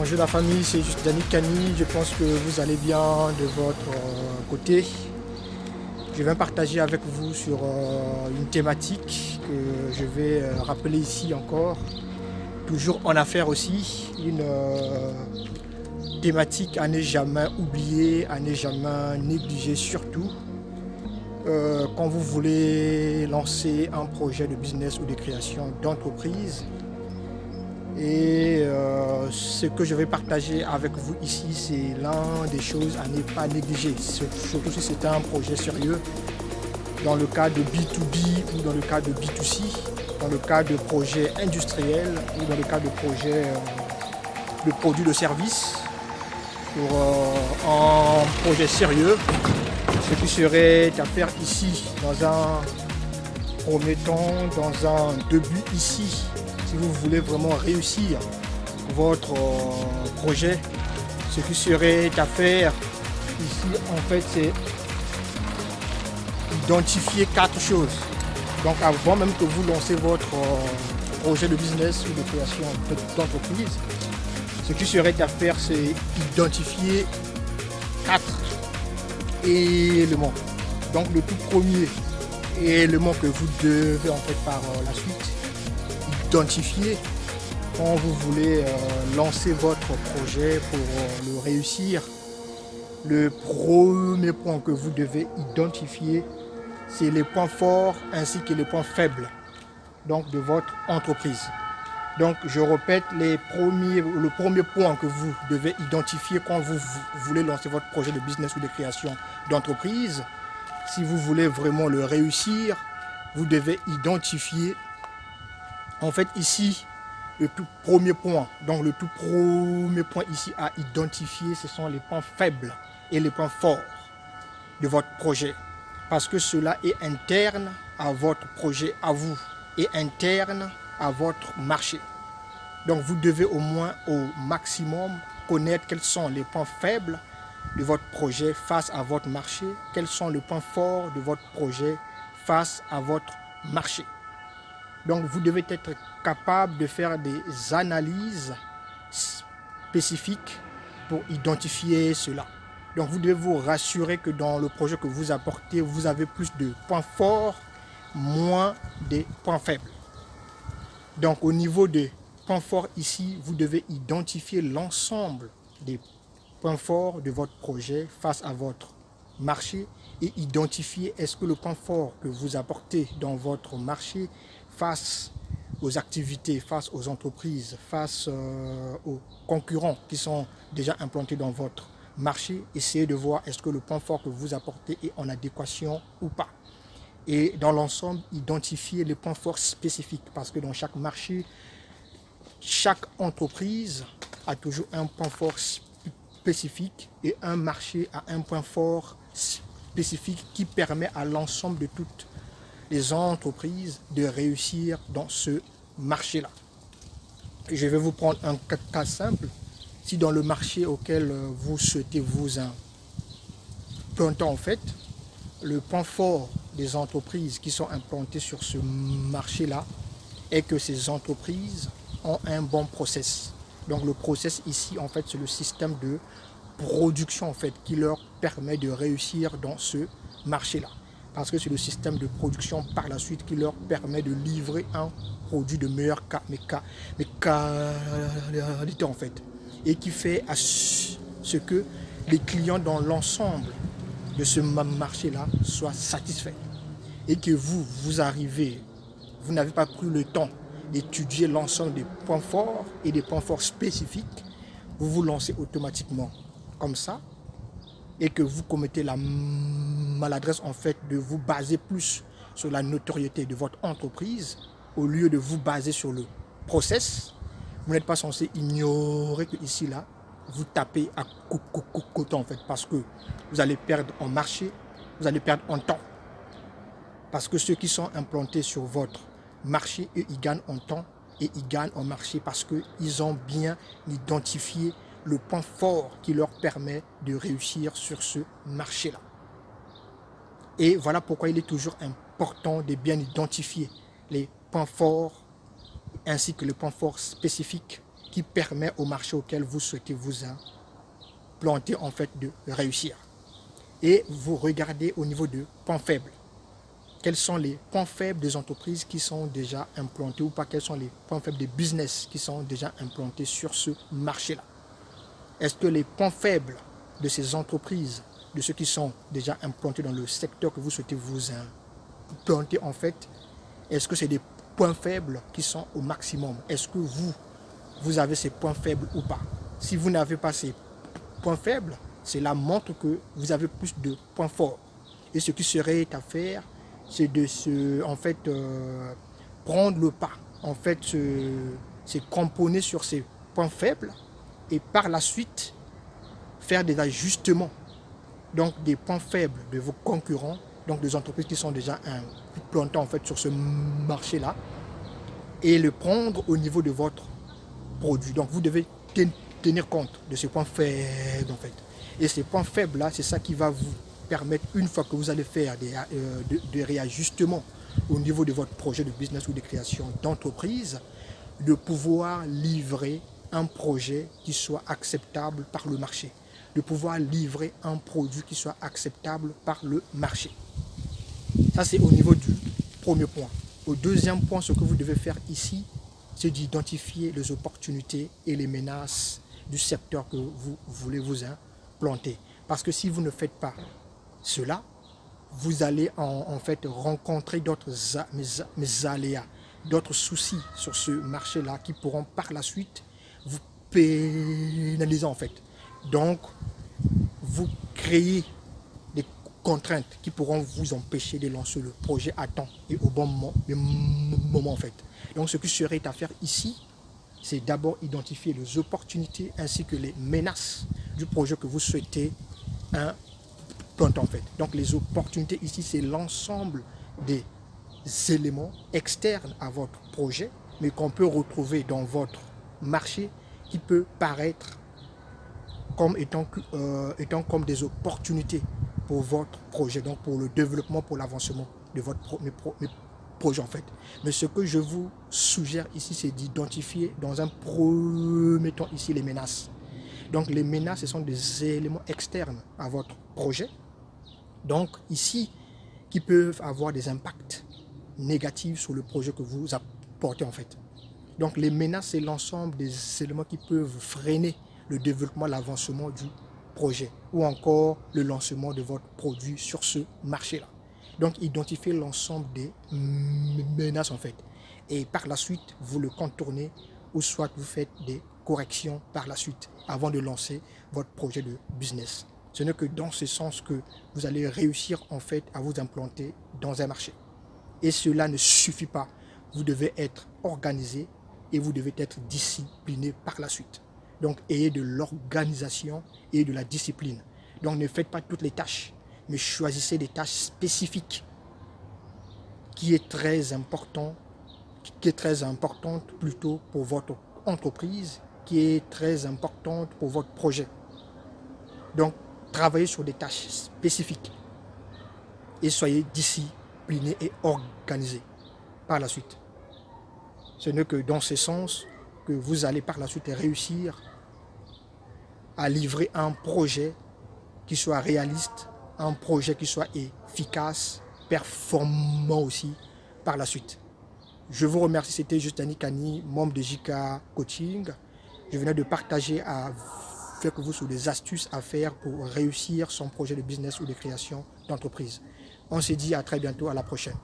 Bonjour la famille, c'est juste Dani Kani. Je pense que vous allez bien de votre côté. Je vais partager avec vous sur une thématique que je vais rappeler ici encore. Toujours en affaires aussi, une thématique à ne jamais oublier, à ne jamais négliger, surtout quand vous voulez lancer un projet de business ou de création d'entreprise. Et ce que je vais partager avec vous ici, c'est l'un des choses à ne pas négliger, surtout si c'est un projet sérieux, dans le cas de B2B ou dans le cas de B2C, dans le cas de projets industriels ou dans le cas de projets de produits de services. Pour un projet sérieux, ce qui serait à faire ici, dans un premier temps, dans un début ici, si vous voulez vraiment réussir votre projet, ce qui serait à faire ici, en fait, c'est identifier 4 choses. Donc avant même que vous lancez votre projet de business ou de création d'entreprise, ce qui serait à faire, c'est identifier 4 éléments. Donc le tout premier élément que vous devez en fait par la suite identifier quand vous voulez lancer votre projet pour le réussir. Le premier point que vous devez identifier, c'est les points forts ainsi que les points faibles donc, de votre entreprise. Donc je répète, le premier point que vous devez identifier quand vous voulez lancer votre projet de business ou de création d'entreprise, si vous voulez vraiment le réussir, vous devez identifier en fait ici le tout premier point. Donc le tout premier point ici à identifier, ce sont les points faibles et les points forts de votre projet. Parce que cela est interne à votre projet, à vous, et interne à votre marché. Donc vous devez au moins au maximum connaître quels sont les points faibles de votre projet face à votre marché, quels sont les points forts de votre projet face à votre marché. Donc vous devez être capable de faire des analyses spécifiques pour identifier cela. Donc vous devez vous rassurer que dans le projet que vous apportez, vous avez plus de points forts, moins des points faibles. Donc au niveau des points forts ici, vous devez identifier l'ensemble des points forts de votre projet face à votre marché et identifier est-ce que le point fort que vous apportez dans votre marché face aux activités, face aux entreprises, face aux concurrents qui sont déjà implantés dans votre marché, essayez de voir est-ce que le point fort que vous apportez est en adéquation ou pas. Et dans l'ensemble, identifier les points forts spécifiques parce que dans chaque marché, chaque entreprise a toujours un point fort spécifique et un marché a un point fort spécifique qui permet à l'ensemble de toutes les entreprises de réussir dans ce marché-là. Je vais vous prendre un cas simple. Si dans le marché auquel vous souhaitez vous implanter en fait, le point fort des entreprises qui sont implantées sur ce marché-là est que ces entreprises ont un bon process. Donc le process ici en fait c'est le système de production en fait qui leur permet de réussir dans ce marché-là. Parce que c'est le système de production par la suite qui leur permet de livrer un produit de meilleure qualité en fait. Et qui fait à ce que les clients dans l'ensemble de ce marché-là soient satisfaits. Et que vous arrivez, vous n'avez pas pris le temps d'étudier l'ensemble des points forts et des points forts spécifiques, vous vous lancez automatiquement comme ça et que vous commettez la maladresse en fait de vous baser plus sur la notoriété de votre entreprise au lieu de vous baser sur le process. Vous n'êtes pas censé ignorer que ici là vous tapez à côté en fait parce que vous allez perdre en marché, vous allez perdre en temps. Parce que ceux qui sont implantés sur votre marché, eux, ils gagnent en temps et ils gagnent en marché parce qu'ils ont bien identifié le point fort qui leur permet de réussir sur ce marché-là. Et voilà pourquoi il est toujours important de bien identifier les points forts ainsi que les points forts spécifiques qui permet au marché auquel vous souhaitez vous implanter en fait de réussir. Et vous regardez au niveau de points faibles. Quels sont les points faibles des entreprises qui sont déjà implantées ou pas? Quels sont les points faibles des business qui sont déjà implantés sur ce marché-là? Est-ce que les points faibles de ces entreprises, de ceux qui sont déjà implantés dans le secteur que vous souhaitez vous implanter en fait, est-ce que c'est des points faibles qui sont au maximum? Est-ce que vous avez ces points faibles ou pas? Si vous n'avez pas ces points faibles, cela montre que vous avez plus de points forts. Et ce qui serait à faire, c'est de prendre le pas, en fait, se cramponner sur ces points faibles et par la suite faire des ajustements, donc des points faibles de vos concurrents, donc des entreprises qui sont déjà implantées en fait sur ce marché-là, et le prendre au niveau de votre produit. Donc vous devez tenir compte de ces points faibles en fait. Et ces points faibles-là, c'est ça qui va vous permettre, une fois que vous allez faire des réajustements au niveau de votre projet de business ou de création d'entreprise, de pouvoir livrer un projet qui soit acceptable par le marché, de pouvoir livrer un produit qui soit acceptable par le marché. Ça, c'est au niveau du premier point. Au deuxième point, ce que vous devez faire ici, c'est d'identifier les opportunités et les menaces du secteur que vous voulez vous implanter. Parce que si vous ne faites pas cela, vous allez en fait rencontrer d'autres aléas, d'autres soucis sur ce marché-là qui pourront par la suite vous pénaliser en fait. Donc, vous créez des contraintes qui pourront vous empêcher de lancer le projet à temps et au bon moment en fait. Donc, ce qui serait à faire ici, c'est d'abord identifier les opportunités ainsi que les menaces du projet que vous souhaitez implanter en fait. Donc, les opportunités ici, c'est l'ensemble des éléments externes à votre projet, mais qu'on peut retrouver dans votre marché, qui peut paraître comme étant comme des opportunités pour votre projet, donc pour le développement, pour l'avancement de votre projet en fait. Mais ce que je vous suggère ici, c'est d'identifier dans un premier temps ici les menaces. Donc les menaces, ce sont des éléments externes à votre projet, donc ici, qui peuvent avoir des impacts négatifs sur le projet que vous apportez en fait. Donc les menaces, c'est l'ensemble des éléments qui peuvent freiner le développement, l'avancement du projet ou encore le lancement de votre produit sur ce marché-là. Donc identifiez l'ensemble des menaces en fait. Et par la suite, vous le contournez ou soit vous faites des corrections par la suite avant de lancer votre projet de business. Ce n'est que dans ce sens que vous allez réussir en fait à vous implanter dans un marché. Et cela ne suffit pas. Vous devez être organisé et vous devez être discipliné par la suite. Donc, ayez de l'organisation et de la discipline. Donc, ne faites pas toutes les tâches, mais choisissez des tâches spécifiques qui est très importante plutôt pour votre entreprise, qui est très importante pour votre projet. Donc, travaillez sur des tâches spécifiques et soyez discipliné et organisé par la suite. Ce n'est que dans ce sens que vous allez par la suite réussir à livrer un projet qui soit réaliste, un projet qui soit efficace, performant aussi par la suite. Je vous remercie, c'était Justin Kani, membre de JK Coaching. Je venais de partager avec vous sur des astuces à faire pour réussir son projet de business ou de création d'entreprise. On se dit à très bientôt, à la prochaine.